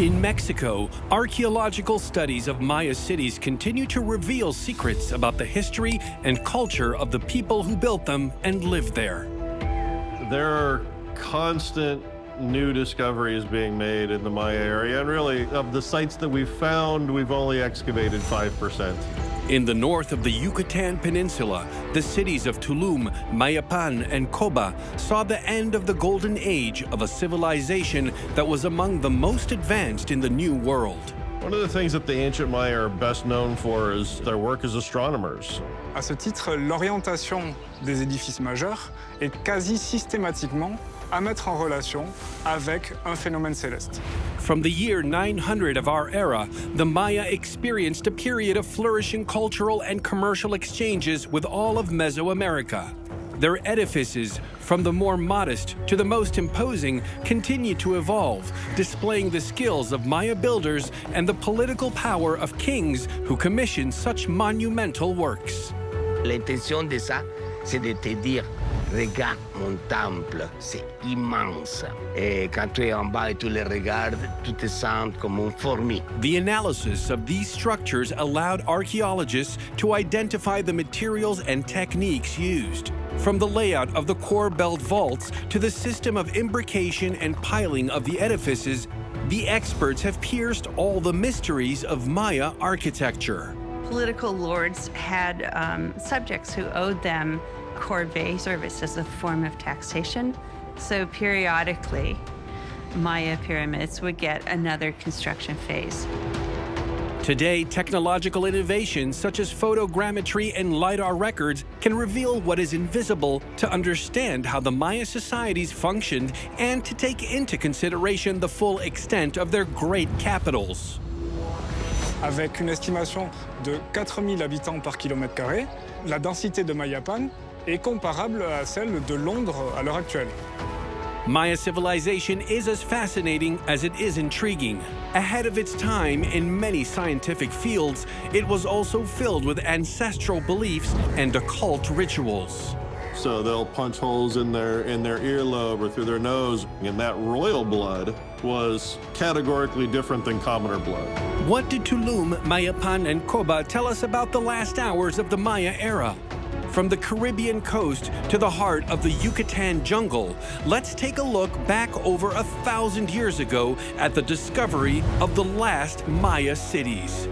In Mexico, archaeological studies of Maya cities continue to reveal secrets about the history and culture of the people who built them and lived there. There are constant new discoveries being made in the Maya area, and really, of the sites that we've found, we've only excavated 5%. In the north of the Yucatan Peninsula, the cities of Tulum, Mayapan, and Koba saw the end of the golden age of a civilization that was among the most advanced in the New World. One of the things that the ancient Maya are best known for is their work as astronomers. À ce titre, l'orientation des édifices majeurs est quasi systématiquement à mettre en relation avec un phénomène céleste. From the year 900 of our era, the Maya experienced a period of flourishing cultural and commercial exchanges with all of Mesoamerica. Their edifices, from the more modest to the most imposing, continue to evolve, displaying the skills of Maya builders and the political power of kings who commissioned such monumental works. L'intention de ça, c'est de te dire, regarde mon temple, c'est immense. Et quand tu es en bas et tu le regardes, tu te sens comme une fourmi. The analysis of these structures allowed archaeologists to identify the materials and techniques used. From the layout of the core belt vaults to the system of imbrication and piling of the edifices, the experts have pierced all the mysteries of Maya architecture. Political lords had subjects who owed them corvée service as a form of taxation. So periodically, Maya pyramids would get another construction phase. Today, technological innovations such as photogrammetry and LiDAR records can reveal what is invisible to understand how the Maya societies functioned and to take into consideration the full extent of their great capitals. Avec une estimation de 4000 habitants par kilomètre carré, la densité de Mayapan est comparable à celle de Londres à l'heure actuelle. Maya civilization is as fascinating as it is intriguing. Ahead of its time in many scientific fields, it was also filled with ancestral beliefs and occult rituals. So they'll punch holes in their earlobe or through their nose, and that royal blood was categorically different than commoner blood. What did Tulum, Mayapan, and Koba tell us about the last hours of the Maya era? From the Caribbean coast to the heart of the Yucatan jungle, let's take a look back over 1,000 years ago at the discovery of the last Maya cities.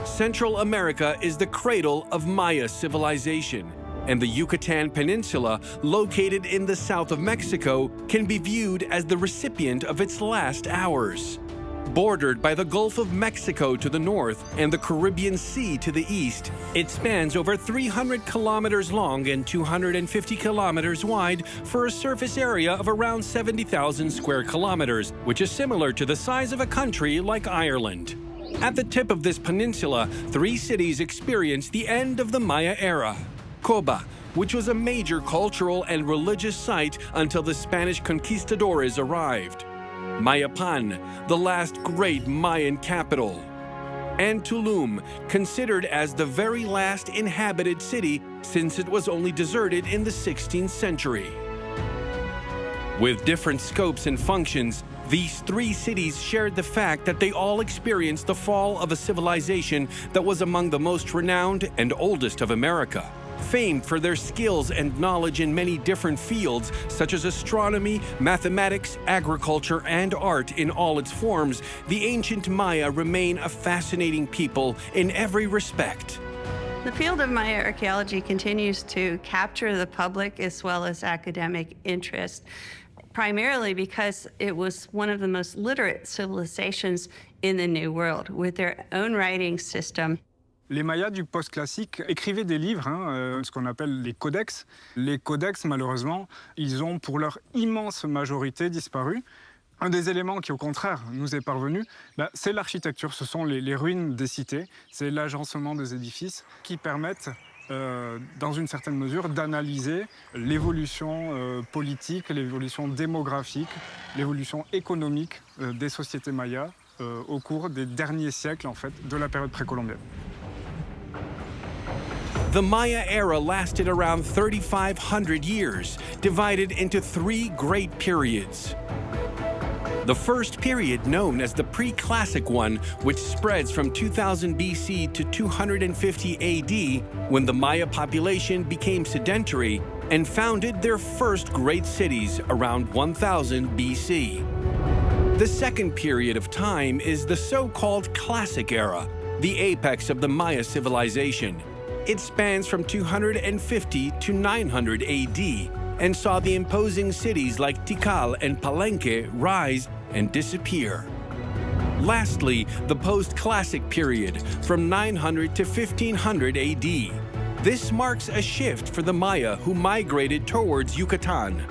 Central America is the cradle of Maya civilization, and the Yucatan Peninsula, located in the south of Mexico, can be viewed as the recipient of its last hours. Bordered by the Gulf of Mexico to the north and the Caribbean Sea to the east, it spans over 300 kilometers long and 250 kilometers wide for a surface area of around 70,000 square kilometers, which is similar to the size of a country like Ireland. At the tip of this peninsula, 3 cities experienced the end of the Maya era. Coba, which was a major cultural and religious site until the Spanish conquistadores arrived. Mayapan, the last great Mayan capital. And Tulum, considered as the very last inhabited city since it was only deserted in the 16th century. With different scopes and functions, these 3 cities shared the fact that they all experienced the fall of a civilization that was among the most renowned and oldest of America. Famed for their skills and knowledge in many different fields, such as astronomy, mathematics, agriculture, and art in all its forms, the ancient Maya remain a fascinating people in every respect. The field of Maya archaeology continues to capture the public as well as academic interest, primarily because it was one of the most literate civilizations in the New World, with their own writing system. Les Mayas du post-classique écrivaient des livres, ce qu'on appelle les codex. Les codex, malheureusement, ils ont pour leur immense majorité disparu. Un des éléments qui, au contraire, nous est parvenu, c'est l'architecture. Ce sont les ruines des cités, c'est l'agencement des édifices qui permettent, dans une certaine mesure, d'analyser l'évolution politique, l'évolution démographique, l'évolution économique des sociétés mayas au cours des derniers siècles, en fait, de la période précolombienne. The Maya era lasted around 3,500 years, divided into 3 great periods. The first period, known as the pre-classic one, which spreads from 2000 BC to 250 AD, when the Maya population became sedentary and founded their first great cities around 1000 BC. The second period of time is the so-called Classic Era, the apex of the Maya civilization. It spans from 250 to 900 AD and saw the imposing cities like Tikal and Palenque rise and disappear. Lastly, the post-classic period from 900 to 1500 AD. This marks a shift for the Maya who migrated towards Yucatan.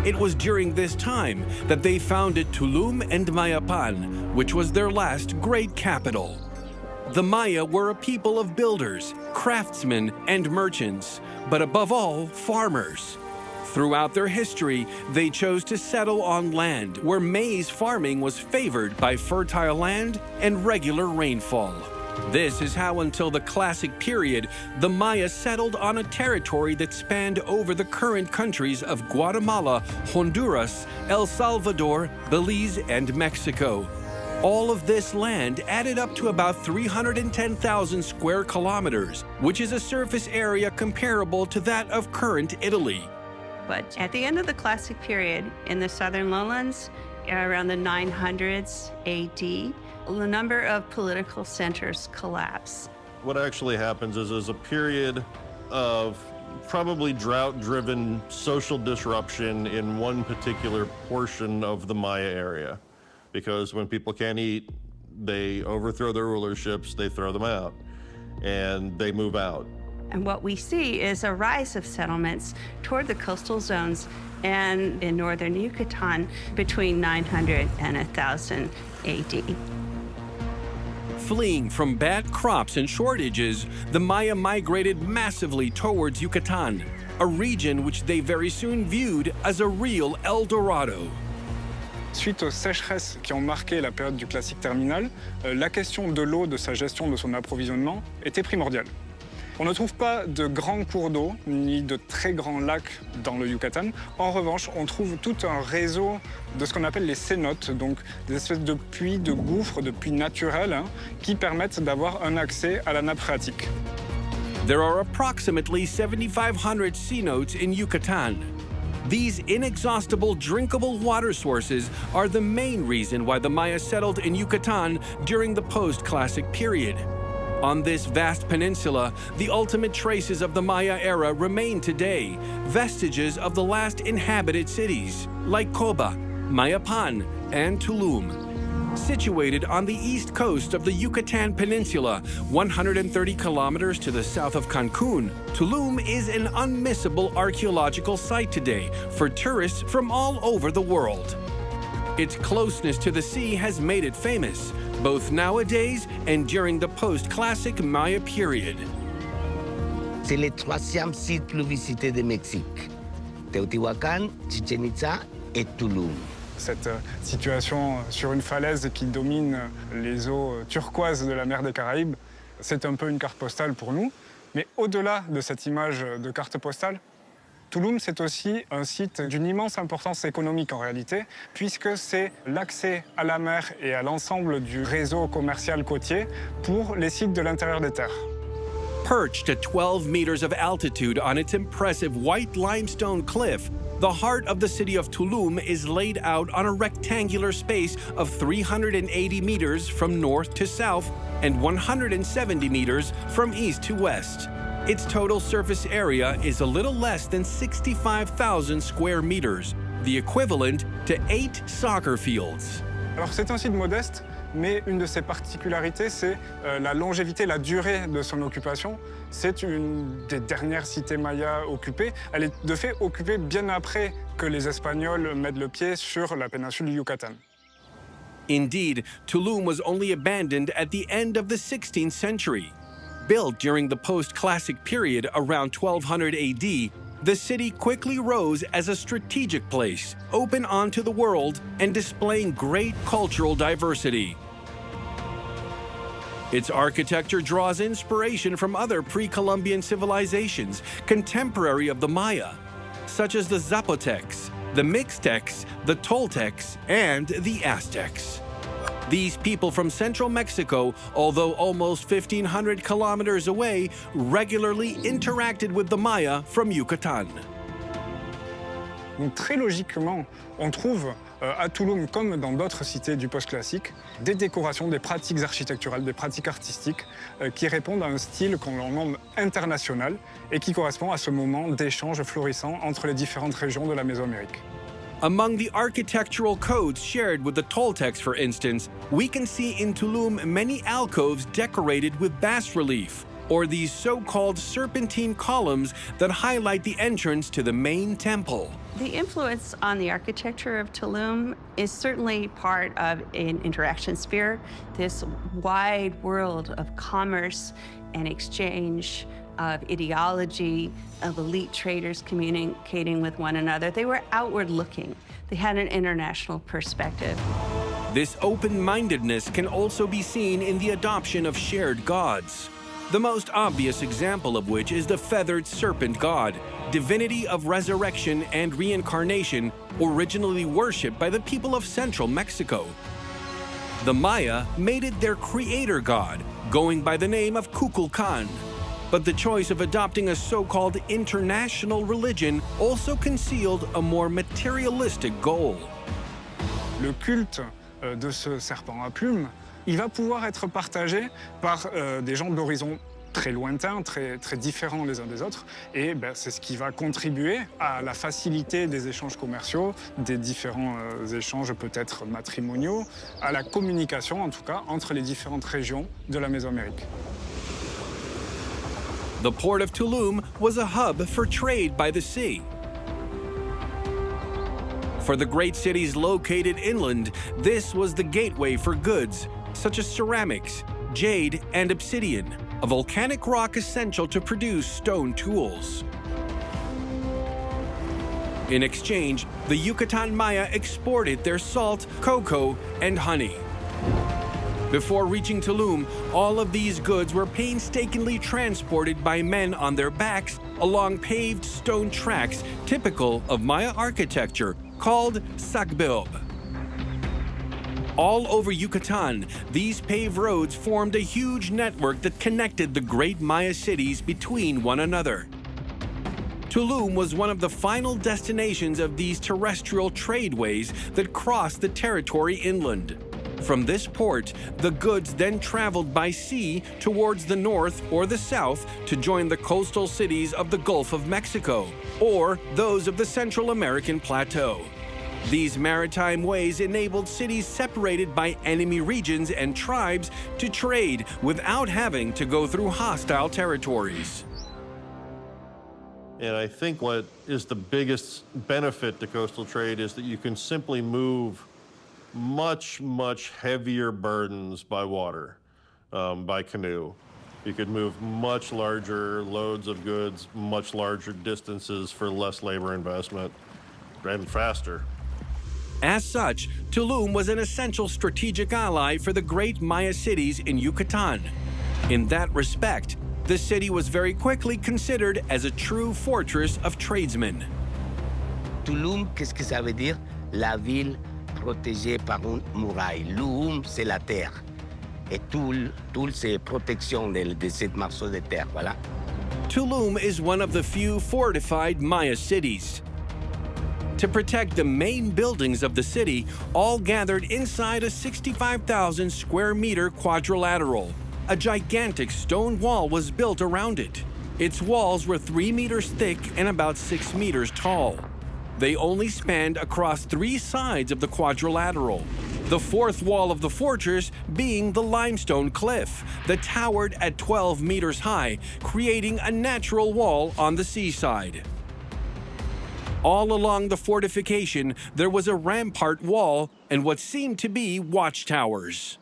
It was during this time that they founded Tulum and Mayapan, which was their last great capital. The Maya were a people of builders, craftsmen, and merchants, but above all, farmers. Throughout their history, they chose to settle on land where maize farming was favored by fertile land and regular rainfall. This is how, until the Classic period, the Maya settled on a territory that spanned over the current countries of Guatemala, Honduras, El Salvador, Belize, and Mexico. All of this land added up to about 310,000 square kilometers, which is a surface area comparable to that of current Italy. But at the end of the Classic period, in the southern lowlands, around the 900s AD, the number of political centers collapse. What actually happens is there's a period of probably drought-driven social disruption in one particular portion of the Maya area. Because when people can't eat, they overthrow their rulerships, they throw them out, and they move out. And what we see is a rise of settlements toward the coastal zones and in northern Yucatan between 900 and 1000 AD. Fleeing from bad crops and shortages, the Maya migrated massively towards Yucatan, a region which they very soon viewed as a real El Dorado. Suite aux sécheresses qui ont marqué la période du classique terminal, la question de l'eau, de sa gestion, de son approvisionnement était primordiale. On ne trouve pas de grands cours d'eau ni de très grands lacs dans le Yucatan. En revanche, on trouve tout un réseau de ce qu'on appelle les cénotes, donc des espèces de puits, de gouffres, de puits naturels qui permettent d'avoir un accès à la nappe phréatique. There are approximately 7,500 cenotes in Yucatan. These inexhaustible drinkable water sources are the main reason why the Maya settled in Yucatan during the post-classic period. On this vast peninsula, the ultimate traces of the Maya era remain today, vestiges of the last inhabited cities, like Koba, Mayapan, and Tulum. Situated on the east coast of the Yucatan Peninsula, 130 kilometers to the south of Cancun, Tulum is an unmissable archaeological site today for tourists from all over the world. Its closeness to the sea has made it famous, both nowadays and during the post-classic Maya period. C'est le troisième site plus visité de Mexique. Teotihuacan, Chichen Itza et Tulum. Cette situation sur une falaise qui domine les eaux turquoises de la mer des Caraïbes, c'est un peu une carte postale pour nous. Mais au-delà de cette image de carte postale, Tulum, c'est aussi un site d'une immense importance économique en réalité, puisque c'est l'accès à la mer et à l'ensemble du réseau commercial côtier pour les sites de l'intérieur des terres. Perched at 12 meters of altitude on its impressive white limestone cliff, the heart of the city of Tulum is laid out on a rectangular space of 380 meters from north to south and 170 meters from east to west. Its total surface area is a little less than 65,000 square meters, the equivalent to 8 soccer fields. Alors c'est un site modeste, mais une de ses particularités, c'est la longévité, la durée de son occupation. C'est une des dernières cités mayas occupées. Elle est de fait occupée bien après que les Espagnols mettent le pied sur la péninsule du Yucatan. Indeed, Tulum was only abandoned at the end of the 16th century. Built during the post-classic period around 1200 AD, the city quickly rose as a strategic place, open onto the world and displaying great cultural diversity. Its architecture draws inspiration from other pre-Columbian civilizations contemporary of the Maya, such as the Zapotecs, the Mixtecs, the Toltecs, and the Aztecs. These people from central Mexico, although almost 1,500 kilometers away, regularly interacted with the Maya from Yucatan. Donc très logiquement, on trouve à Tulum, comme dans d'autres cités du post-classique, des décorations, des pratiques architecturales, des pratiques artistiques qui répondent à un style qu'on nomme international et qui correspond à ce moment d'échange florissant entre les différentes régions de la Mésoamérique. Among the architectural codes shared with the Toltecs, for instance, we can see in Tulum many alcoves decorated with bas-relief, or these so-called serpentine columns that highlight the entrance to the main temple. The influence on the architecture of Tulum is certainly part of an interaction sphere, this wide world of commerce and exchange, of ideology, of elite traders communicating with one another. They were outward looking. They had an international perspective. This open-mindedness can also be seen in the adoption of shared gods. The most obvious example of which is the feathered serpent god, divinity of resurrection and reincarnation, originally worshipped by the people of central Mexico. The Maya made it their creator god, going by the name of Kukulkan. But the choice of adopting a so-called international religion also concealed a more materialistic goal. Le culte de ce serpent à plumes, il va pouvoir être partagé par des gens d'horizons très lointains, très différents les uns des autres. Et c'est ce qui va contribuer à la facilité des échanges commerciaux, des différents échanges peut-être matrimoniaux, à la communication en tout cas entre les différentes régions de la Mésoamérique. The port of Tulum was a hub for trade by the sea. For the great cities located inland, this was the gateway for goods, such as ceramics, jade, and obsidian, a volcanic rock essential to produce stone tools. In exchange, the Yucatan Maya exported their salt, cocoa, and honey. Before reaching Tulum, all of these goods were painstakingly transported by men on their backs along paved stone tracks typical of Maya architecture, called sacbeob. All over Yucatan, these paved roads formed a huge network that connected the great Maya cities between one another. Tulum was one of the final destinations of these terrestrial tradeways that crossed the territory inland. From this port, the goods then traveled by sea towards the north or the south to join the coastal cities of the Gulf of Mexico, or those of the Central American Plateau. These maritime ways enabled cities separated by enemy regions and tribes to trade without having to go through hostile territories. And I think what is the biggest benefit to coastal trade is that you can simply move much, much heavier burdens by water, by canoe. You could move much larger loads of goods, much larger distances for less labor investment, and faster. As such, Tulum was an essential strategic ally for the great Maya cities in Yucatan. In that respect, the city was very quickly considered as a true fortress of tradesmen. Tulum, qu'est-ce que ça veut dire? La ville protégée par une muraille. L'Oum, c'est la terre. Et Tul, c'est protection de cette morceau de terre, voilà. Tulum is one of the few fortified Maya cities. To protect the main buildings of the city, all gathered inside a 65,000 square meter quadrilateral. A gigantic stone wall was built around it. Its walls were 3 meters thick and about 6 meters tall. They only spanned across 3 sides of the quadrilateral, the fourth wall of the fortress being the limestone cliff that towered at 12 meters high, creating a natural wall on the seaside. All along the fortification, there was a rampart wall and what seemed to be watchtowers.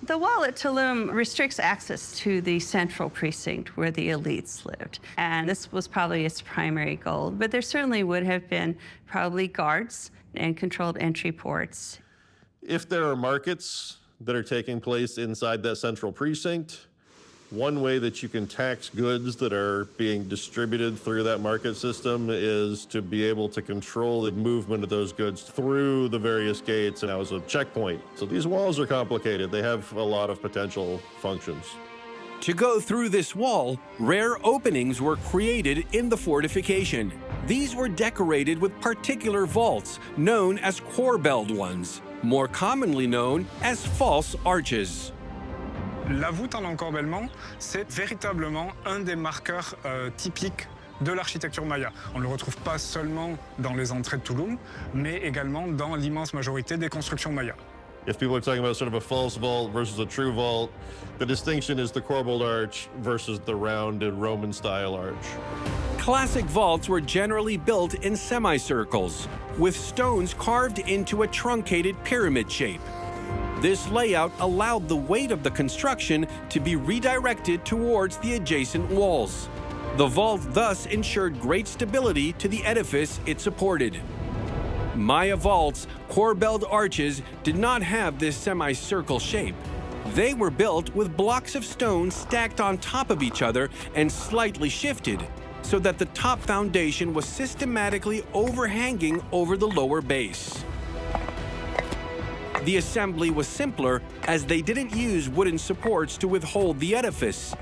The wall at Tulum restricts access to the central precinct where the elites lived. And this was probably its primary goal. But there certainly would have been probably guards and controlled entry ports. If there are markets that are taking place inside that central precinct. One way that you can tax goods that are being distributed through that market system is to be able to control the movement of those goods through the various gates and as a checkpoint. So these walls are complicated. They have a lot of potential functions. To go through this wall, rare openings were created in the fortification. These were decorated with particular vaults known as corbelled ones, more commonly known as false arches. La voûte en encorbellement, c'est véritablement un des marqueurs typiques de l'architecture maya. On ne le retrouve pas seulement dans les entrées de Tulum, mais également dans l'immense majorité des constructions mayas. If people are talking about sort of a false vault versus a true vault, the distinction is the corbelled arch versus the rounded Roman-style arch. Classic vaults were generally built in semicircles, with stones carved into a truncated pyramid shape. This layout allowed the weight of the construction to be redirected towards the adjacent walls. The vault thus ensured great stability to the edifice it supported. Maya vaults, corbelled arches, did not have this semicircle shape. They were built with blocks of stone stacked on top of each other and slightly shifted, so that the top foundation was systematically overhanging over the lower base. The assembly was simpler as they didn't use wooden supports to withhold the edifice.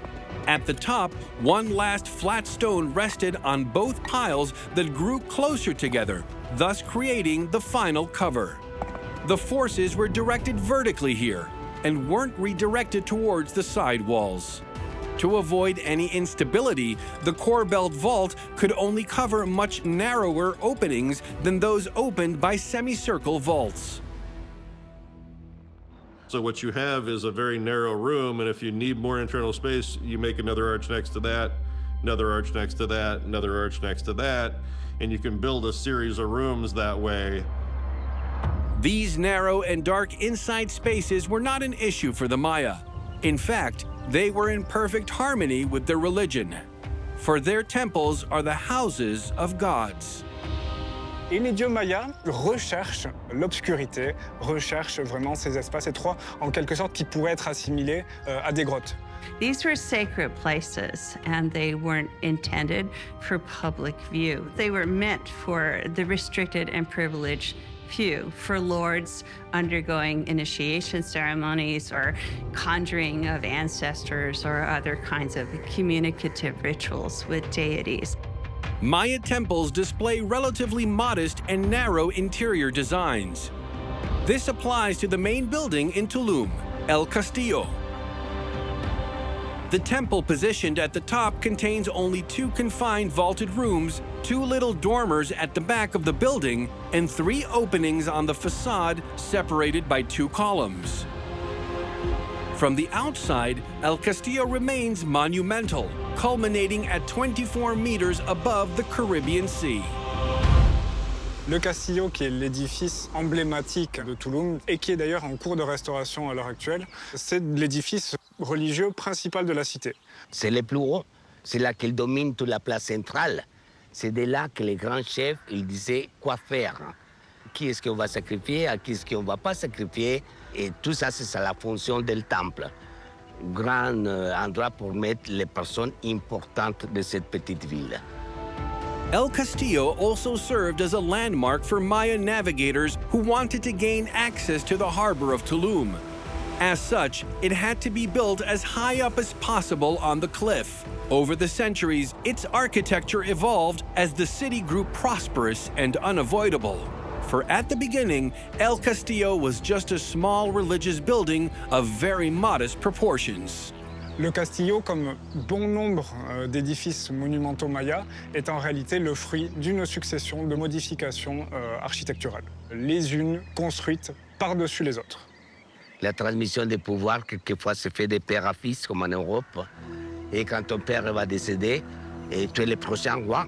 At the top, one last flat stone rested on both piles that grew closer together, thus creating the final cover. The forces were directed vertically here and weren't redirected towards the side walls. To avoid any instability, the corbelled vault could only cover much narrower openings than those opened by semicircle vaults. So what you have is a very narrow room, and if you need more internal space, you make another arch next to that, another arch next to that, another arch next to that, and you can build a series of rooms that way. These narrow and dark inside spaces were not an issue for the Maya. In fact, they were in perfect harmony with their religion, for their temples are the houses of gods. Et les dieux mayas recherchent l'obscurité, recherchent vraiment ces espaces étroits, en quelque sorte, qui pourraient être assimilés à des grottes. These were sacred places, and they weren't intended for public view. They were meant for the restricted and privileged few, for lords undergoing initiation ceremonies or conjuring of ancestors or other kinds of communicative rituals with deities. Maya temples display relatively modest and narrow interior designs. This applies to the main building in Tulum, El Castillo. The temple positioned at the top contains only 2 confined vaulted rooms, 2 little dormers at the back of the building, and 3 openings on the facade separated by 2 columns. From the outside, El Castillo remains monumental, culminating at 24 meters above the Caribbean Sea. Le Castillo, qui est l'édifice emblématique de Tulum et qui est d'ailleurs en cours de restauration à l'heure actuelle, c'est l'édifice religieux principal de la cité. C'est le plus haut, c'est là qu'il domine toute la place centrale. C'est de là que les grands chefs ils disaient quoi faire. Qui est-ce qu'on va sacrifier, à qui est-ce qu'on ne va pas sacrifier. Et tout ça, c'est ça la fonction du temple. Grand endroit pour mettre les personnes importantes de cette petite ville. El Castillo also served as a landmark for Maya navigators who wanted to gain access to the harbor of Tulum. As such, it had to be built as high up as possible on the cliff. Over the centuries, its architecture evolved as the city grew prosperous and unavoidable. For at the beginning, El Castillo was just a small religious building of very modest proportions. Le Castillo, comme bon nombre d'édifices monumentaux mayas, est en réalité le fruit d'une succession de modifications architecturales, les unes construites par-dessus les autres. La transmission des pouvoirs, quelquefois, se fait de père à fils, comme en Europe. Et quand ton père va décéder, et tu es le prochain roi,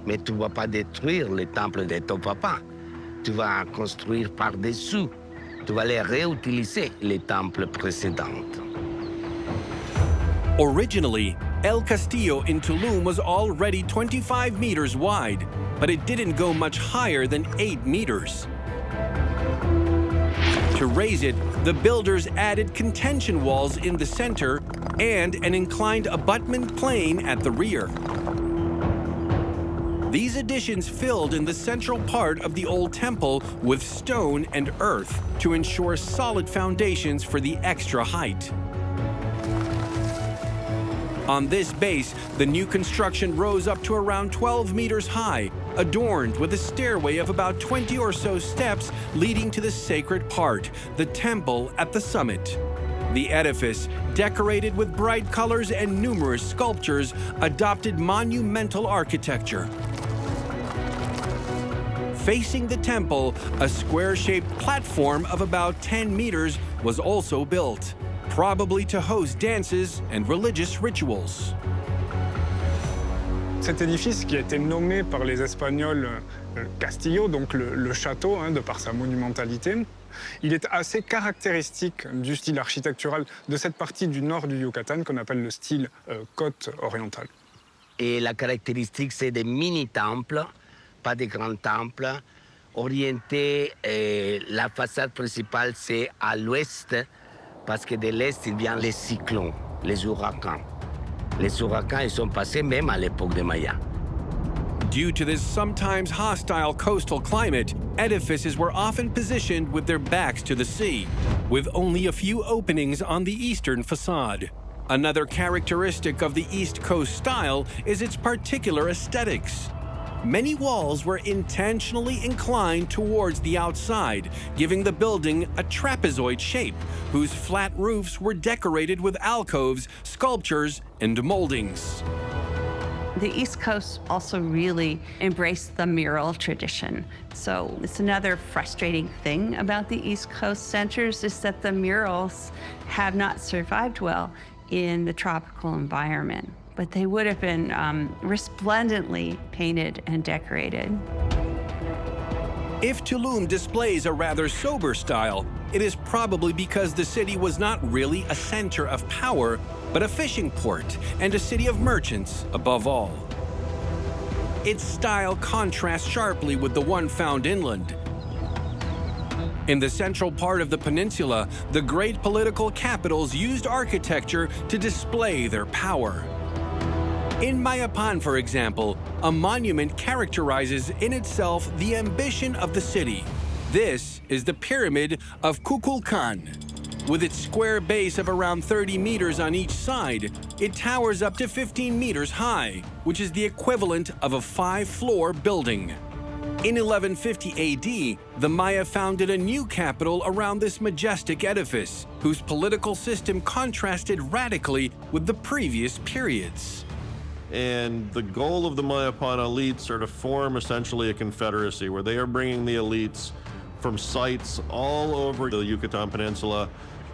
mais tu ne vas pas détruire le temple de ton papa. Tu vas construire par-dessous. Tu vas les réutiliser, les temples précédents. Originally, El Castillo in Tulum was already 25 meters wide, but it didn't go much higher than 8 meters. To raise it, The builders added contention walls in the center and an inclined abutment plane at the rear. These additions filled in the central part of the old temple with stone and earth to ensure solid foundations for the extra height. On this base, the new construction rose up to around 12 meters high, adorned with a stairway of about 20 or so steps leading to the sacred part, the temple at the summit. The edifice, decorated with bright colors and numerous sculptures, adopted monumental architecture. Facing the temple, a square-shaped platform of about 10 meters was also built, probably to host dances and religious rituals. Cet édifice qui a été nommé par les Espagnols Castillo, donc le château, de par sa monumentalité, il est assez caractéristique du style architectural de cette partie du nord du Yucatan qu'on appelle le style côte orientale. Et la caractéristique, c'est des mini-temples, pas des grands temples, orientés. La façade principale, c'est à l'ouest, parce que de l'est, il vient les cyclones, les ouragans. Les ouragans, ils sont passés même à l'époque des Mayas. Due to this sometimes hostile coastal climate, edifices were often positioned with their backs to the sea, with only a few openings on the eastern facade. Another characteristic of the East Coast style is its particular aesthetics. Many walls were intentionally inclined towards the outside, giving the building a trapezoid shape, whose flat roofs were decorated with alcoves, sculptures, and moldings. The East Coast also really embraced the mural tradition. So it's another frustrating thing about the East Coast centers is that the murals have not survived well in the tropical environment, but they would have been resplendently painted and decorated. If Tulum displays a rather sober style, it is probably because the city was not really a center of power, but a fishing port and a city of merchants above all. Its style contrasts sharply with the one found inland. In the central part of the peninsula, the great political capitals used architecture to display their power. In Mayapan, for example, a monument characterizes in itself the ambition of the city. This is the Pyramid of Kukulkan. With its square base of around 30 meters on each side, it towers up to 15 meters high, which is the equivalent of a 5-floor building. In 1150 AD, the Maya founded a new capital around this majestic edifice, whose political system contrasted radically with the previous periods. And the goal of the Mayapan elites are to form essentially a confederacy where they are bringing the elites from sites all over the Yucatan Peninsula.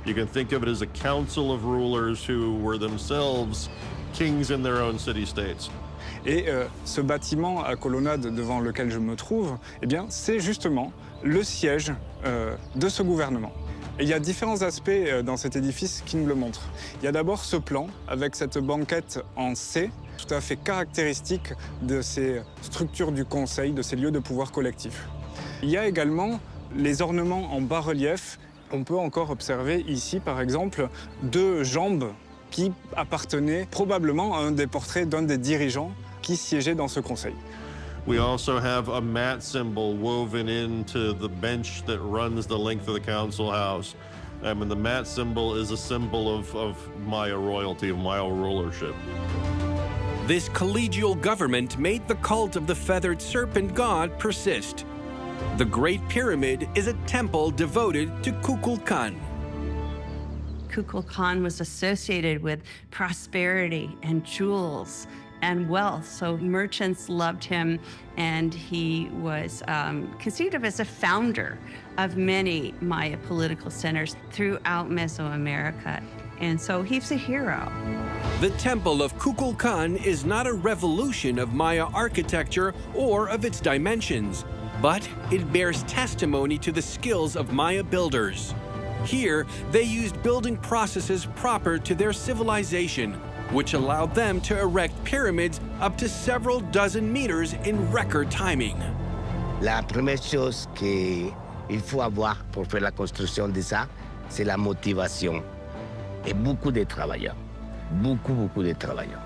You can think of it as a council of rulers who were themselves kings in their own city-states. Et ce bâtiment à colonnade devant lequel je me trouve, eh bien, c'est justement le siège de ce gouvernement. Et il y a différents aspects dans cet édifice qui nous le montrent. Il y a d'abord ce plan avec cette banquette en C, tout à fait caractéristique de ces structures du conseil, de ces lieux de pouvoir collectif. Il y a également les ornements en bas-relief. On peut encore observer ici, par exemple, 2 jambes qui appartenaient probablement à un des portraits d'un des dirigeants qui siégeait dans ce conseil. We also have a mat symbol woven into the bench that runs the length of the council house. And the mat symbol is a symbol of Maya royalty, of Maya rulership. This collegial government made the cult of the feathered serpent god persist. The Great Pyramid is a temple devoted to Kukulkan. Kukulkan was associated with prosperity and jewels and wealth, so merchants loved him, and he was conceived of as a founder of many Maya political centers throughout Mesoamerica, and so he's a hero. The Temple of Kukulkan is not a revolution of Maya architecture or of its dimensions, but it bears testimony to the skills of Maya builders. Here, they used building processes proper to their civilization, which allowed them to erect pyramids up to several dozen meters in record timing. La première chose qu'il faut avoir pour faire la construction de ça, c'est la motivation. Et beaucoup de travailleurs. Beaucoup de travailleurs.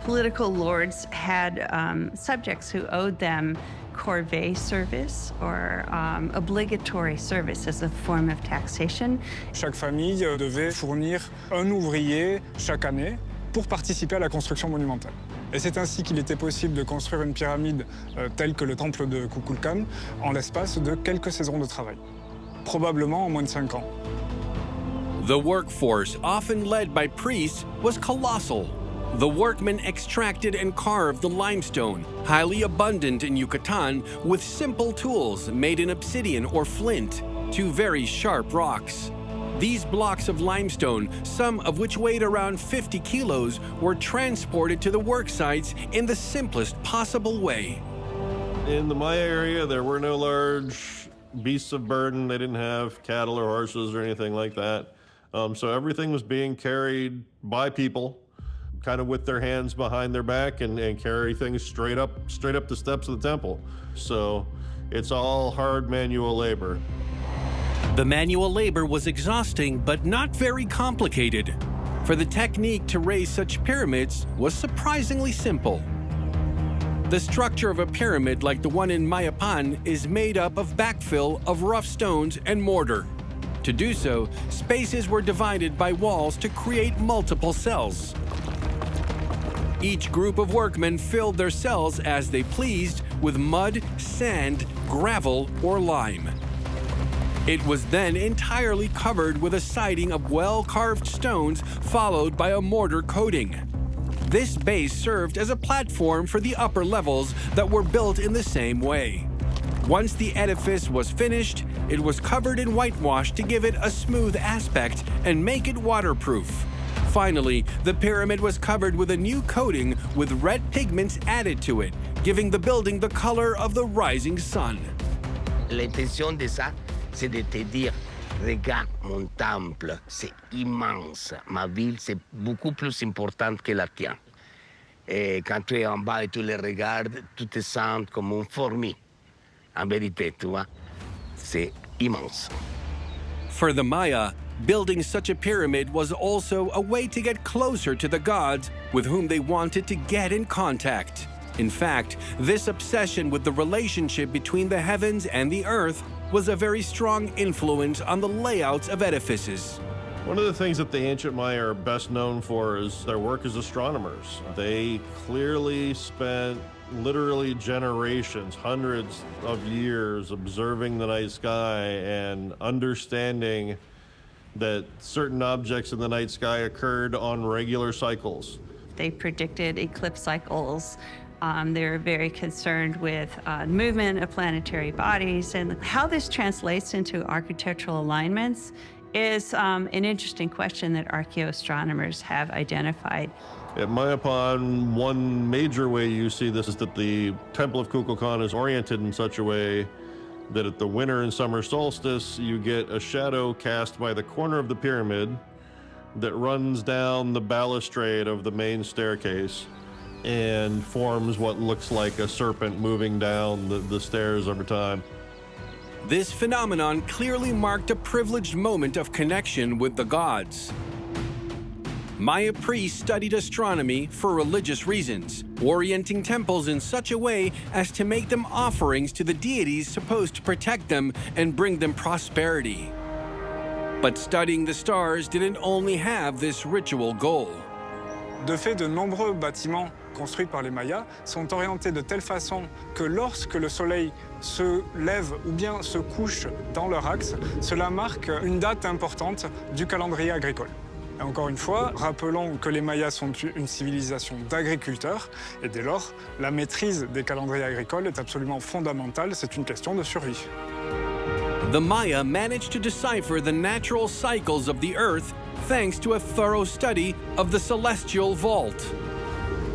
Political lords had subjects who owed them corvée service or obligatory service as a form of taxation. Chaque famille devait fournir un ouvrier chaque année pour participer à la construction monumentale. Et c'est ainsi qu'il était possible de construire une pyramide telle que le temple de Kukulkan en l'espace de quelques saisons de travail, probablement en moins de 5 ans. The workforce, often led by priests, was colossal. The workmen extracted and carved the limestone, highly abundant in Yucatan, with simple tools made in obsidian or flint, two very sharp rocks. These blocks of limestone, some of which weighed around 50 kilos, were transported to the work sites in the simplest possible way. In the Maya area, there were no large beasts of burden. They didn't have cattle or horses or anything like that. So everything was being carried by people, kind of with their hands behind their back and carry things straight up the steps of the temple. So it's all hard manual labor. The manual labor was exhausting, but not very complicated, for the technique to raise such pyramids was surprisingly simple. The structure of a pyramid like the one in Mayapan is made up of backfill of rough stones and mortar. To do so, spaces were divided by walls to create multiple cells. Each group of workmen filled their cells as they pleased with mud, sand, gravel, or lime. It was then entirely covered with a siding of well-carved stones, followed by a mortar coating. This base served as a platform for the upper levels that were built in the same way. Once the edifice was finished, it was covered in whitewash to give it a smooth aspect and make it waterproof. Finally, the pyramid was covered with a new coating with red pigments added to it, giving the building the color of the rising sun. L'intention de ça, c'est de te dire, regarde mon temple, c'est immense. Ma ville, c'est beaucoup plus importante que la tienne. Et quand tu es en bas et tu les regardes, tu te sens comme une fourmi. En vérité, tu vois, c'est immense. For the Maya, building such a pyramid was also a way to get closer to the gods with whom they wanted to get in contact. In fact, this obsession with the relationship between the heavens and the earth was a very strong influence on the layouts of edifices. One of the things that the ancient Maya are best known for is their work as astronomers. They clearly spent literally generations, hundreds of years observing the night sky and understanding that certain objects in the night sky occurred on regular cycles. They predicted eclipse cycles. They were very concerned with movement of planetary bodies, and how this translates into architectural alignments is an interesting question that archaeoastronomers have identified. At Mayapan, one major way you see this is that the Temple of Kukulkan is oriented in such a way that at the winter and summer solstice, you get a shadow cast by the corner of the pyramid that runs down the balustrade of the main staircase and forms what looks like a serpent moving down the stairs over time. This phenomenon clearly marked a privileged moment of connection with the gods. Maya priests studied astronomy for religious reasons, orienting temples in such a way as to make them offerings to the deities supposed to protect them and bring them prosperity. But studying the stars didn't only have this ritual goal. De fait, de nombreux bâtiments construits par les Mayas sont orientés de telle façon que lorsque le soleil se lève ou bien se couche dans leur axe, cela marque une date importante du calendrier agricole. Et encore une fois, rappelons que les Mayas sont une civilisation d'agriculteurs et dès lors, la maîtrise des calendriers agricoles est absolument fondamentale, c'est une question de survie. The Maya managed to decipher the natural cycles of the Earth thanks to a thorough study of the celestial vault.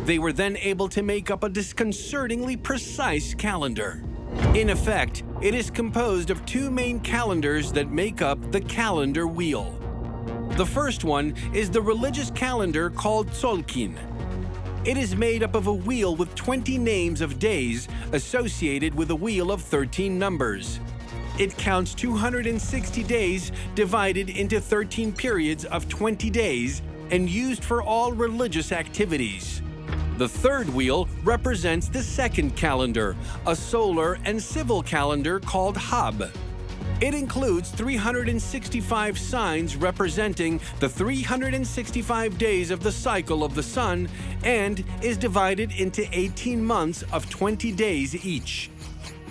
They were then able to make up a disconcertingly precise calendar. In effect, it is composed of two main calendars that make up the calendar wheel. The first one is the religious calendar called Tzolkin. It is made up of a wheel with 20 names of days associated with a wheel of 13 numbers. It counts 260 days divided into 13 periods of 20 days and used for all religious activities. The third wheel represents the second calendar, a solar and civil calendar called Hab. It includes 365 signs representing the 365 days of the cycle of the sun and is divided into 18 months of 20 days each.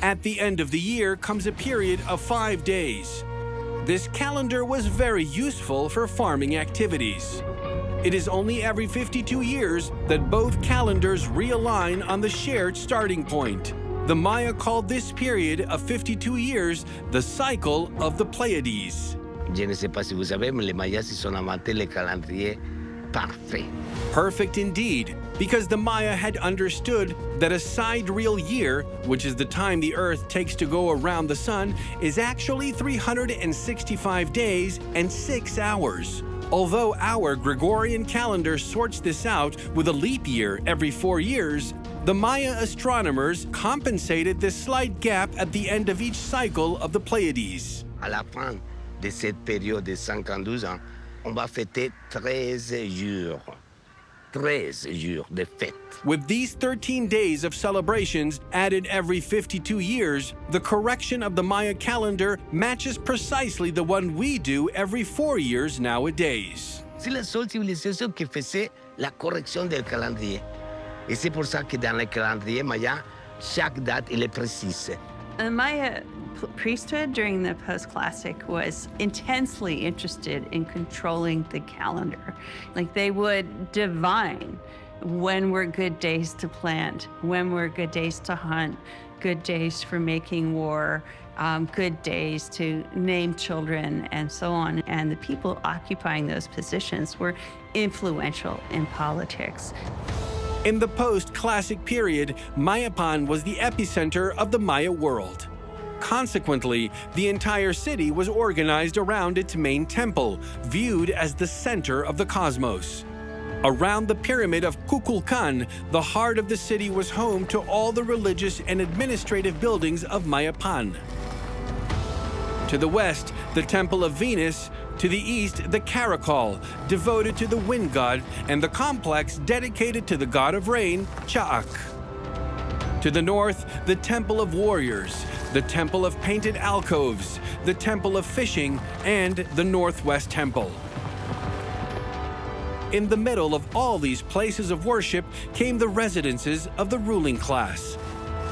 At the end of the year comes a period of 5 days. This calendar was very useful for farming activities. It is only every 52 years that both calendars realign on the shared starting point. The Maya called this period of 52 years the cycle of the Pleiades. Je ne sais pas si vous savez, mais les Mayas ils sont inventés le calendrier parfait. Perfect indeed, because the Maya had understood that a sidereal year, which is the time the Earth takes to go around the sun, is actually 365 days and 6 hours. Although our Gregorian calendar sorts this out with a leap year every 4 years, the Maya astronomers compensated this slight gap at the end of each cycle of the Pleiades. À la fin de cette période de 52 ans, on va fêter 13 jours. 13 jours de fête. With these 13 days of celebrations added every 52 years, the correction of the Maya calendar matches precisely the one we do every 4 years nowadays. C'est la seule civilisation qui faisait la correction del calendrier. Et c'est pour ça que dans le calendrier maya, chaque date elle est précise. The Maya priesthood during the post-classic was intensely interested in controlling the calendar. Like they would divine when were good days to plant, when were good days to hunt, good days for making war, good days to name children, and so on. And the people occupying those positions were influential in politics. In the post-classic period, Mayapan was the epicenter of the Maya world. Consequently, the entire city was organized around its main temple, viewed as the center of the cosmos. Around the pyramid of Kukulkan, the heart of the city was home to all the religious and administrative buildings of Mayapan. To the west, the Temple of Venus. To the east, the Caracol, devoted to the wind god, and the complex dedicated to the god of rain, Cha'ak. To the north, the Temple of Warriors, the Temple of Painted Alcoves, the Temple of Fishing, and the Northwest Temple. In the middle of all these places of worship came the residences of the ruling class.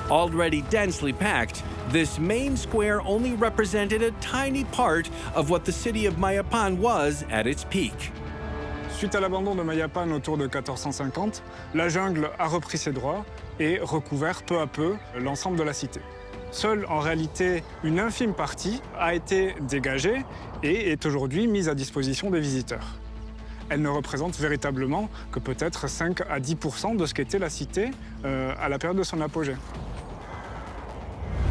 Already densely packed, this main square only represented a tiny part of what the city of Mayapan was at its peak. Suite à l'abandon de Mayapan autour de 1450, la jungle a repris ses droits et recouvert peu à peu l'ensemble de la cité. Seule, en réalité, une infime partie a été dégagée et est aujourd'hui mise à disposition des visiteurs. Elle ne représente véritablement que peut-être 5 à 10% de ce qu'était la cité à la période de son apogée.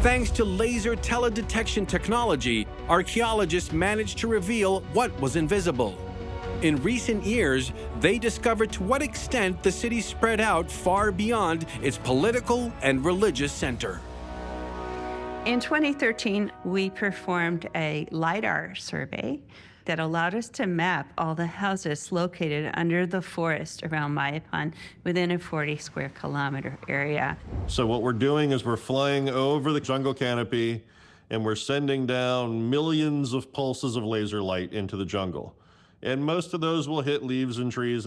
Thanks to laser teledetection technology, archaeologists managed to reveal what was invisible. In recent years, they discovered to what extent the city spread out far beyond its political and religious center. In 2013, we performed a LiDAR survey that allowed us to map all the houses located under the forest around Mayapan within a 40 square kilometer area. So what we're doing is we're flying over the jungle canopy and we're sending down millions of pulses of laser light into the jungle. And most of those will hit leaves and trees,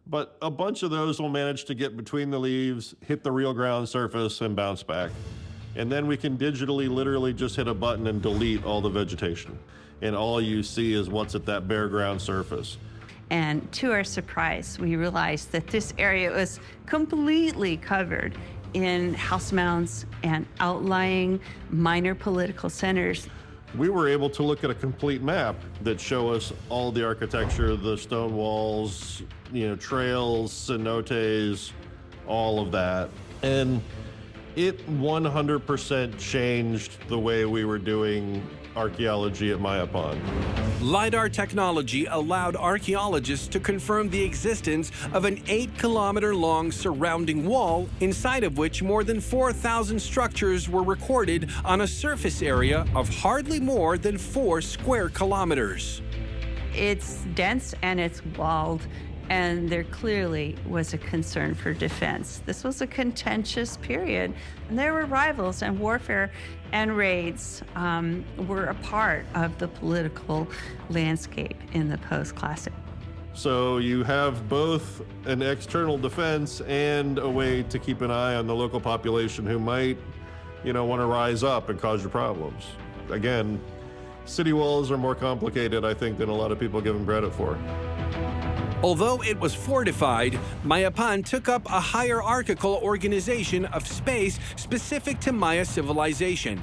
but a bunch of those will manage to get between the leaves, hit the real ground surface, and bounce back. And then we can digitally, literally just hit a button and delete all the vegetation. And all you see is what's at that bare ground surface. And to our surprise, we realized that this area was completely covered in house mounds and outlying minor political centers. We were able to look at a complete map that show us all the architecture, the stone walls, trails, cenotes, all of that. And It 100% changed the way we were doing archaeology at Mayapan. LiDAR technology allowed archaeologists to confirm the existence of an 8-kilometer-long surrounding wall, inside of which more than 4,000 structures were recorded on a surface area of hardly more than 4 square kilometers. It's dense and it's walled, and there clearly was a concern for defense. This was a contentious period, and there were rivals, and warfare and raids were a part of the political landscape in the post-classic. So you have both an external defense and a way to keep an eye on the local population who might, want to rise up and cause you problems. Again, city walls are more complicated, I think, than a lot of people give them credit for. Although it was fortified, Mayapan took up a hierarchical organization of space specific to Maya civilization.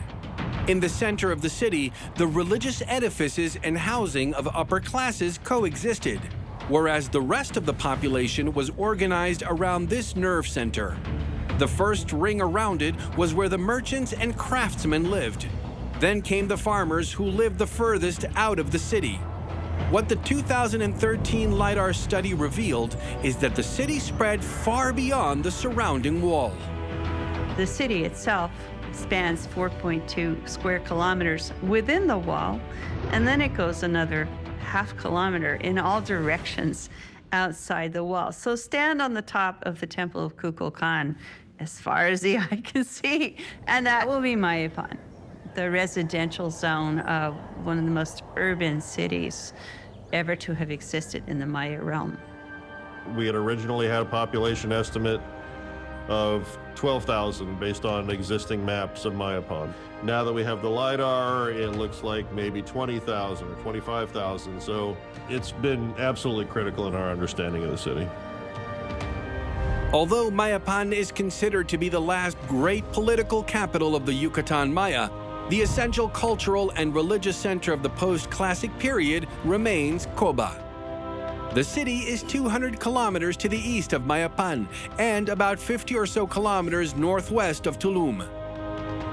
In the center of the city, the religious edifices and housing of upper classes coexisted, whereas the rest of the population was organized around this nerve center. The first ring around it was where the merchants and craftsmen lived. Then came the farmers who lived the furthest out of the city. What the 2013 LiDAR study revealed is that the city spread far beyond the surrounding wall. The city itself spans 4.2 square kilometers within the wall, and then it goes another half kilometer in all directions outside the wall. So stand on the top of the Temple of Kukulkan as far as the eye can see, and that will be Mayapan, the residential zone of one of the most urban cities ever to have existed in the Maya realm. We had originally had a population estimate of 12,000 based on existing maps of Mayapan. Now that we have the LiDAR, it looks like maybe 20,000 or 25,000. So it's been absolutely critical in our understanding of the city. Although Mayapan is considered to be the last great political capital of the Yucatan Maya, the essential cultural and religious center of the post-classic period remains Koba. The city is 200 kilometers to the east of Mayapan and about 50 or so kilometers northwest of Tulum.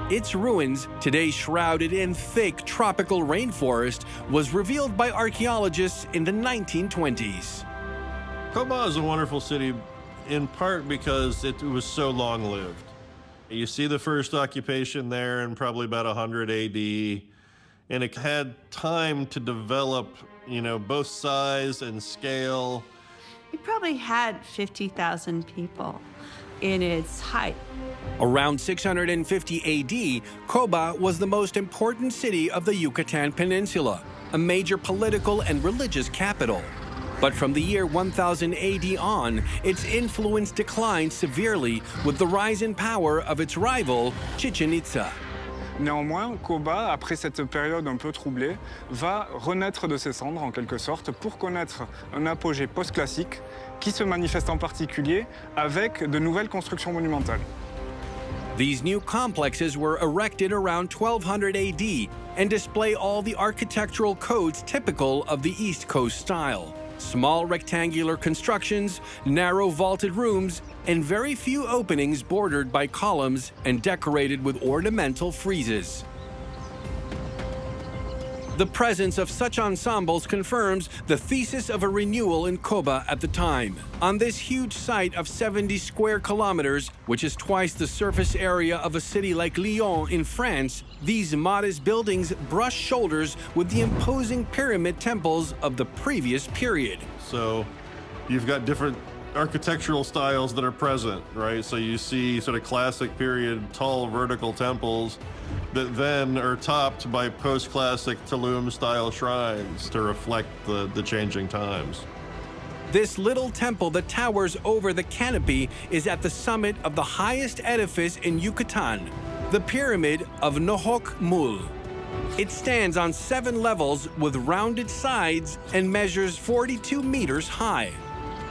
Its ruins, today shrouded in thick tropical rainforest, was revealed by archaeologists in the 1920s. Koba is a wonderful city in part because it was so long-lived. You see the first occupation there in probably about 100 AD, and it had time to develop, both size and scale. It probably had 50,000 people in its height. Around 650 AD, Koba was the most important city of the Yucatan Peninsula, a major political and religious capital. But from the year 1000 AD on, its influence declined severely with the rise in power of its rival, Chichen Itza. Néanmoins, Koba, après cette période un peu troublée, va renaître de ses cendres, en quelque sorte, pour connaître un apogée post-classique qui se manifeste en particulier avec de nouvelles constructions monumentales. These new complexes were erected around 1200 AD and display all the architectural codes typical of the East Coast style. Small rectangular constructions, narrow vaulted rooms, and very few openings bordered by columns and decorated with ornamental friezes. The presence of such ensembles confirms the thesis of a renewal in Koba at the time. On this huge site of 70 square kilometers, which is twice the surface area of a city like Lyon in France, these modest buildings brush shoulders with the imposing pyramid temples of the previous period. So you've got different architectural styles that are present, right? So you see sort of classic period tall vertical temples that then are topped by post-classic Tulum-style shrines to reflect the changing times. This little temple that towers over the canopy is at the summit of the highest edifice in Yucatan, the Pyramid of Nohok Mul. It stands on 7 levels with rounded sides and measures 42 meters high.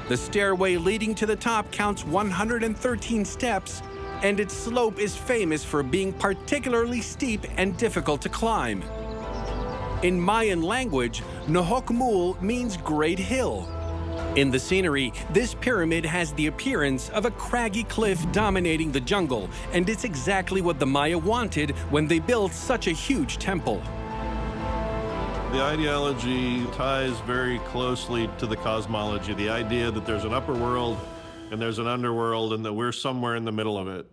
The stairway leading to the top counts 113 steps, and its slope is famous for being particularly steep and difficult to climb. In Mayan language, Nohok Mul means Great Hill. In the scenery, this pyramid has the appearance of a craggy cliff dominating the jungle, and it's exactly what the Maya wanted when they built such a huge temple. The ideology ties very closely to the cosmology, the idea that there's an upper world and there's an underworld and that we're somewhere in the middle of it.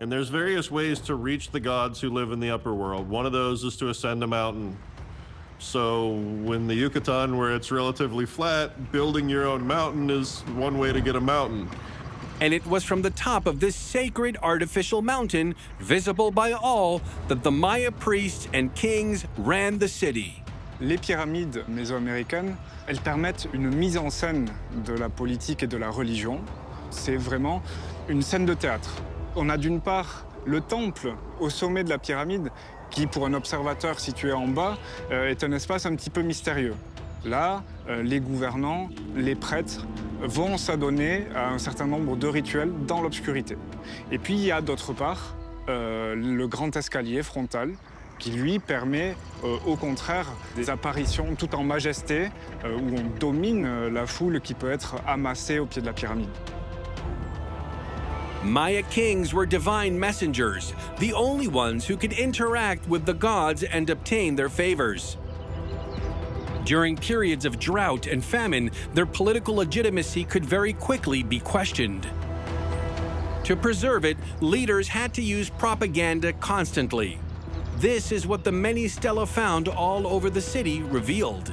And there's various ways to reach the gods who live in the upper world. One of those is to ascend a mountain. So in the Yucatan, where it's relatively flat, building your own mountain is one way to get a mountain. And it was from the top of this sacred artificial mountain, visible by all, that the Maya priests and kings ran the city. Les pyramides mésoaméricaines, elles permettent une mise en scène de la politique et de la religion. C'est vraiment une scène de théâtre. On a d'une part le temple au sommet de la pyramide, qui pour un observateur situé en bas est un espace un petit peu mystérieux. Là, les gouvernants, les prêtres vont s'adonner à un certain nombre de rituels dans l'obscurité. Et puis il y a d'autre part le grand escalier frontal, qui lui permet au contraire des apparitions tout en majesté, où on domine la foule qui peut être amassée au pied de la pyramide. Maya kings were divine messengers, the only ones who could interact with the gods and obtain their favors. During periods of drought and famine, their political legitimacy could very quickly be questioned. To preserve it, leaders had to use propaganda constantly. This is what the many stelae found all over the city revealed.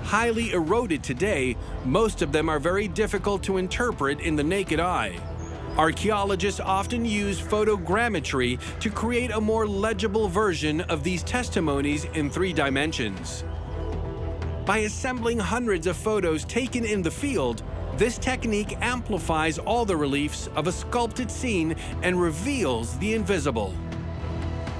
Highly eroded today, most of them are very difficult to interpret in the naked eye. Archaeologists often use photogrammetry to create a more legible version of these testimonies in 3 dimensions. By assembling hundreds of photos taken in the field, this technique amplifies all the reliefs of a sculpted scene and reveals the invisible.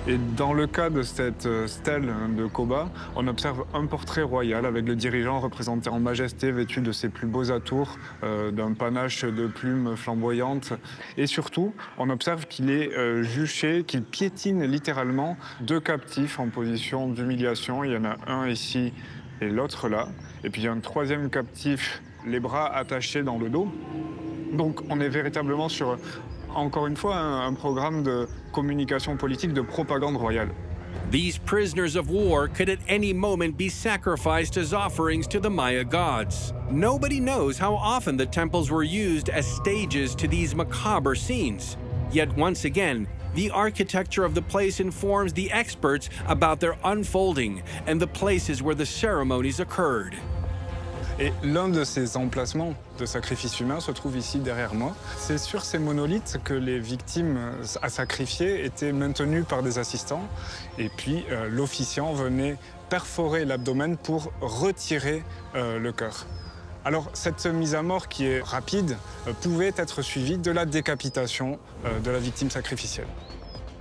Et dans le cas de cette stèle de Koba, on observe un portrait royal avec le dirigeant représenté en majesté, vêtu de ses plus beaux atours, d'un panache de plumes flamboyantes. Et surtout, on observe qu'il est juché, qu'il piétine littéralement 2 captifs en position d'humiliation. Il y en a un ici et l'autre là. Et puis il y a un 3e captif, les bras attachés dans le dos. Donc on est véritablement sur, encore une fois, un programme de communication politique, de propagande royale. These prisoners of war could at any moment be sacrificed as offerings to the Maya gods. Nobody knows how often the temples were used as stages to these macabre scenes. Yet once again, the architecture of the place informs the experts about their unfolding and the places where the ceremonies occurred. Et l'un de ces emplacements de sacrifices humains se trouve ici derrière moi. C'est sur ces monolithes que les victimes à sacrifier étaient maintenues par des assistants. Et puis l'officiant venait perforer l'abdomen pour retirer le cœur. Alors cette mise à mort qui est rapide pouvait être suivie de la décapitation de la victime sacrificielle.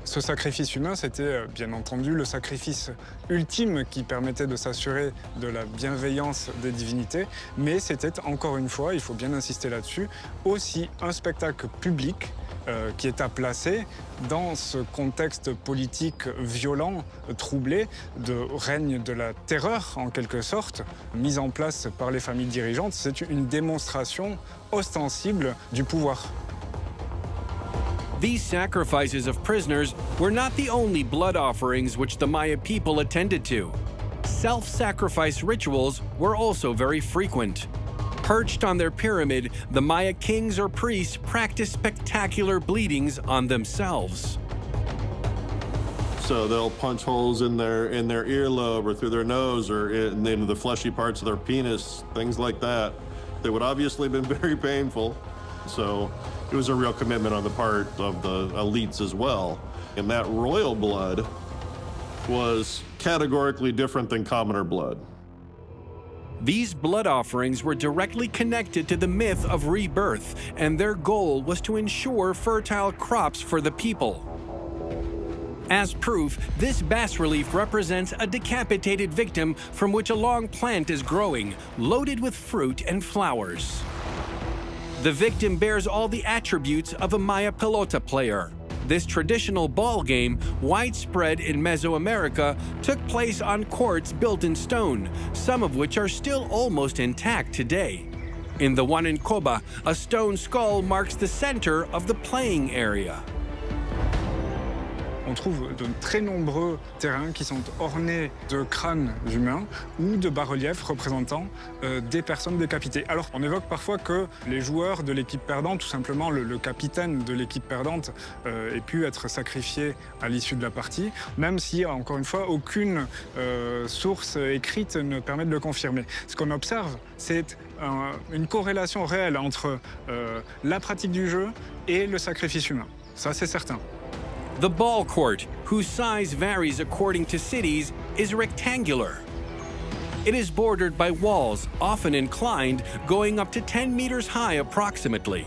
Ce sacrifice humain, c'était bien entendu le sacrifice ultime qui permettait de s'assurer de la bienveillance des divinités, mais c'était encore une fois, il faut bien insister là-dessus, aussi un spectacle public qui est à placer dans ce contexte politique violent, troublé, de règne de la terreur en quelque sorte, mise en place par les familles dirigeantes. C'est une démonstration ostensible du pouvoir. These sacrifices of prisoners were not the only blood offerings which the Maya people attended to. Self-sacrifice rituals were also very frequent. Perched on their pyramid, the Maya kings or priests practiced spectacular bleedings on themselves. So they'll punch holes in their earlobe or through their nose or in the fleshy parts of their penis, things like that. They would obviously have been very painful. So it was a real commitment on the part of the elites as well. And that royal blood was categorically different than commoner blood. These blood offerings were directly connected to the myth of rebirth, and their goal was to ensure fertile crops for the people. As proof, this bas-relief represents a decapitated victim from which a long plant is growing, loaded with fruit and flowers. The victim bears all the attributes of a Maya pelota player. This traditional ball game, widespread in Mesoamerica, took place on courts built in stone, some of which are still almost intact today. In the one in Koba, a stone skull marks the center of the playing area. On trouve de très nombreux terrains qui sont ornés de crânes humains ou de bas-reliefs représentant des personnes décapitées. Alors, on évoque parfois que les joueurs de l'équipe perdante, tout simplement le capitaine de l'équipe perdante, ait pu être sacrifié à l'issue de la partie, même si, encore une fois, aucune source écrite ne permet de le confirmer. Ce qu'on observe, c'est une corrélation réelle entre la pratique du jeu et le sacrifice humain. Ça, c'est certain. The ball court, whose size varies according to cities, is rectangular. It is bordered by walls, often inclined, going up to 10 meters high approximately.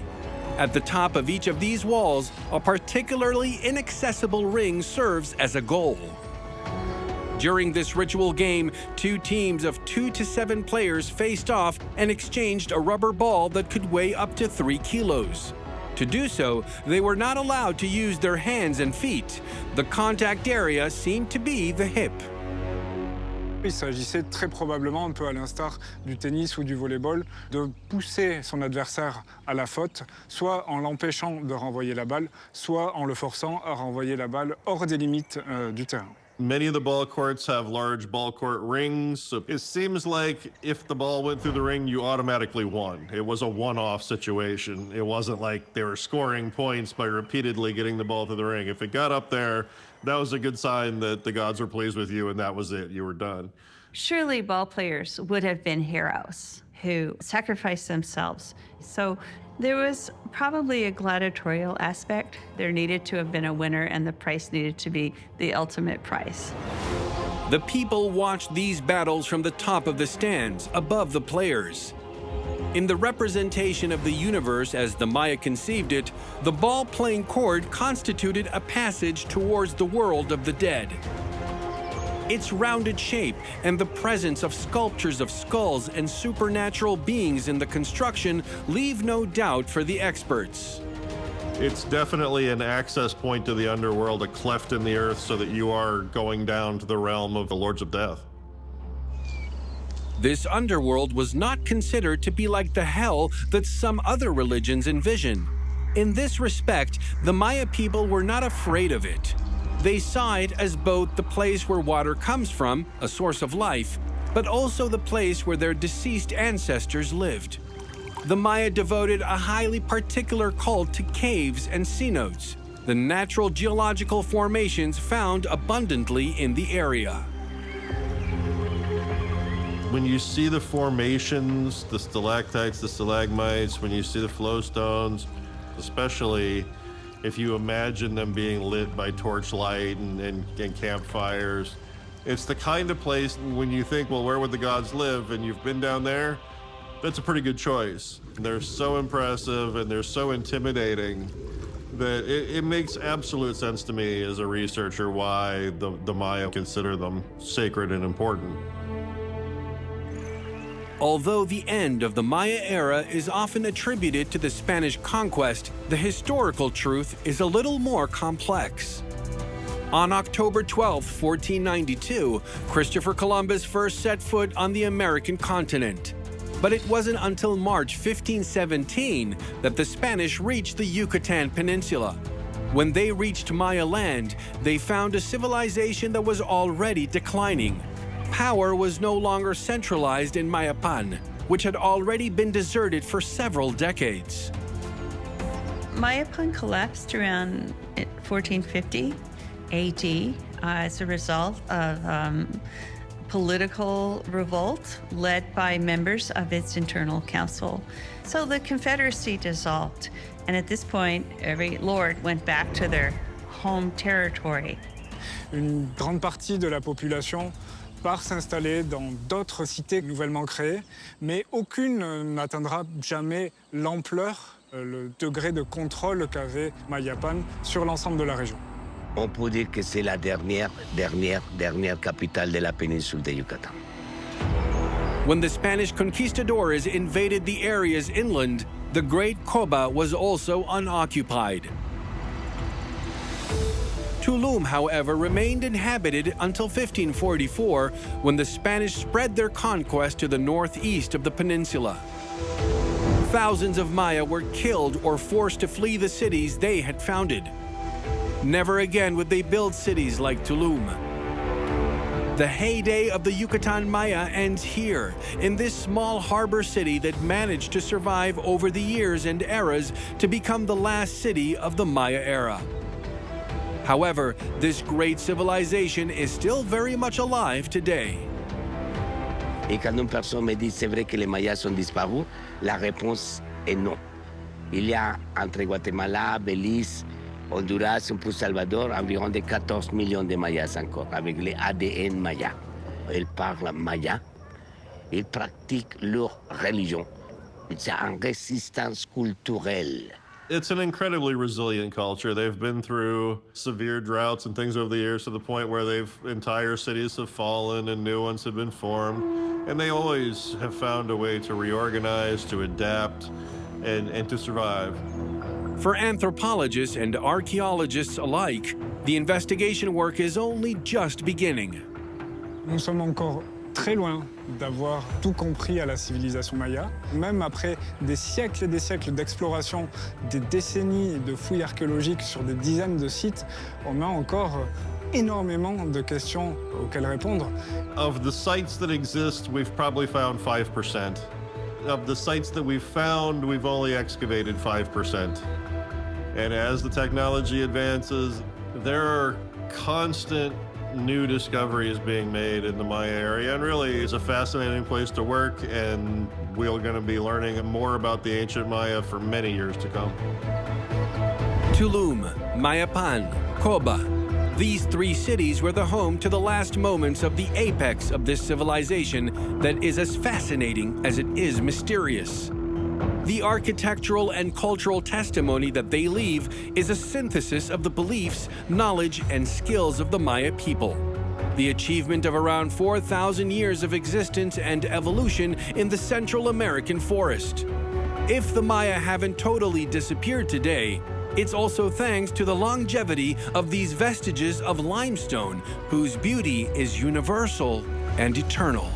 At the top of each of these walls, a particularly inaccessible ring serves as a goal. During this ritual game, two teams of 2 to 7 players faced off and exchanged a rubber ball that could weigh up to 3 kilos. To do so, they were not allowed to use their hands and feet. The contact area seemed to be the hip. Il s'agissait très probablement, un peu à l'instar du tennis ou du volleyball, de pousser son adversaire à la faute, soit en l'empêchant de renvoyer la balle, soit en le forçant à renvoyer la balle hors des limites du terrain. Many of the ball courts have large ball court rings. So it seems like if the ball went through the ring, you automatically won. It was a one-off situation. It wasn't like they were scoring points by repeatedly getting the ball through the ring. If it got up there, that was a good sign that the gods were pleased with you and that was it. You were done. Surely ball players would have been heroes who sacrificed themselves. So there was probably a gladiatorial aspect. There needed to have been a winner, and the price needed to be the ultimate price. The people watched these battles from the top of the stands, above the players. In the representation of the universe as the Maya conceived it, the ball-playing court constituted a passage towards the world of the dead. Its rounded shape and the presence of sculptures of skulls and supernatural beings in the construction leave no doubt for the experts. It's definitely an access point to the underworld, a cleft in the earth so that you are going down to the realm of the Lords of Death. This underworld was not considered to be like the hell that some other religions envision. In this respect, the Maya people were not afraid of it. They saw it as both the place where water comes from, a source of life, but also the place where their deceased ancestors lived. The Maya devoted a highly particular cult to caves and cenotes, the natural geological formations found abundantly in the area. When you see the formations, the stalactites, the stalagmites, when you see the flowstones, especially if you imagine them being lit by torchlight and campfires, it's the kind of place when you think, well, where would the gods live? And you've been down there, that's a pretty good choice. They're so impressive and they're so intimidating that it makes absolute sense to me as a researcher why the Maya consider them sacred and important. Although the end of the Maya era is often attributed to the Spanish conquest, the historical truth is a little more complex. On October 12, 1492, Christopher Columbus first set foot on the American continent. But it wasn't until March 1517 that the Spanish reached the Yucatan Peninsula. When they reached Maya land, they found a civilization that was already declining. Power was no longer centralized in Mayapan, which had already been deserted for several decades. Mayapan collapsed around 1450 AD as a result of political revolt led by members of its internal council. So the Confederacy dissolved, and at this point, every lord went back to their home territory. Une grande partie de la population part s'installer dans d'autres cités nouvellement créées, mais aucune n'atteindra jamais l'ampleur, le degré de contrôle qu'avait Mayapan sur l'ensemble de la région. On peut dire que c'est la dernière capitale de la péninsule de Yucatan. When the Spanish conquistadors invaded the areas inland, the great Koba was also unoccupied. Tulum, however, remained inhabited until 1544, when the Spanish spread their conquest to the northeast of the peninsula. Thousands of Maya were killed or forced to flee the cities they had founded. Never again would they build cities like Tulum. The heyday of the Yucatan Maya ends here, in this small harbor city that managed to survive over the years and eras to become the last city of the Maya era. However, this great civilization is still very much alive today. Et quand une personne me dit c'est vrai que les Mayas sont disparus, la réponse est non. Il y a entre Guatemala, Belize, Honduras, un peu Salvador, environ de 14 millions de Mayas encore, avec les ADN Maya. Ils parlent Maya, ils pratiquent leur religion. C'est une résistance culturelle. It's an incredibly resilient culture. They've been through severe droughts and things over the years to the point where entire cities have fallen and new ones have been formed. And they always have found a way to reorganize, to adapt, and to survive. For anthropologists and archaeologists alike, the investigation work is only just beginning. Nous sommes encore très loin d'avoir tout compris à la civilisation maya. Même après des siècles et des siècles d'exploration, des décennies de fouilles archéologiques sur des dizaines de sites, on a encore énormément de questions auxquelles répondre. Of the sites that exist, we've probably found 5%. Of the sites that we've found, we've only excavated 5%. And as the technology advances, there are constant new discoveries being made in the Maya area, and really it's a fascinating place to work, and we're going to be learning more about the ancient Maya for many years to come. Tulum, Mayapan, Koba. These three cities were the home to the last moments of the apex of this civilization that is as fascinating as it is mysterious. The architectural and cultural testimony that they leave is a synthesis of the beliefs, knowledge, and skills of the Maya people. The achievement of around 4,000 years of existence and evolution in the Central American forest. If the Maya haven't totally disappeared today, it's also thanks to the longevity of these vestiges of limestone, whose beauty is universal and eternal.